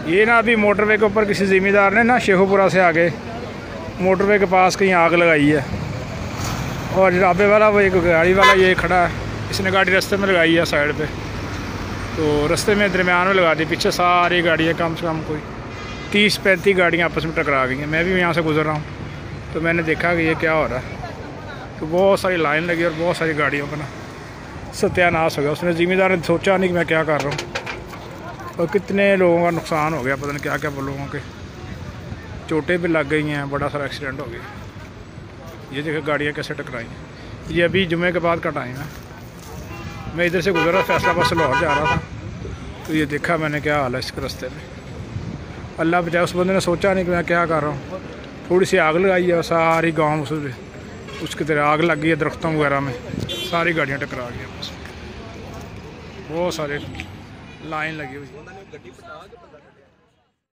ये ना अभी मोटरवे के ऊपर किसी ज़िम्मेदार ने ना शेखुपुरा से आगे मोटरवे के पास कहीं आग लगाई है, और ढाबे वाला वो एक गाड़ी वाला ये खड़ा है, इसने गाड़ी रास्ते में लगाई है साइड पे, तो रास्ते में दरमियान में लगा दी। पीछे सारी गाड़ियाँ कम से कम कोई 30-35 गाड़ियाँ आपस में टकरा गई हैं। मैं भी यहाँ से गुजर रहा हूँ तो मैंने देखा कि ये क्या हो रहा है, तो बहुत सारी लाइन लगी और बहुत सारी गाड़ियों का ना सत्यानाश हो गया। उसने ज़िम्मेदार ने सोचा नहीं कि मैं क्या कर रहा हूँ, और कितने लोगों का नुकसान हो गया, पता नहीं क्या क्या लोगों के चोटें भी लग गई हैं, बड़ा सारा एक्सीडेंट हो गया। ये देखो गाड़ियाँ कैसे टकराई हैं। ये अभी जुमे के बाद का टाइम है, मैं इधर से गुजर रहा, फैसलाबाद से लाहौर जा रहा था, तो ये देखा मैंने क्या हाल है इसके रास्ते में। अल्लाह बचाए, उस बंदे ने सोचा नहीं कि मैं क्या कर रहा हूँ। थोड़ी सी आग लगाई है, सारी गाँव उसकी तरह आग लग गई है, दरख्तों वगैरह में सारी गाड़ियाँ टकरा गई आपस में, बहुत सारे लाइन लगी हुई।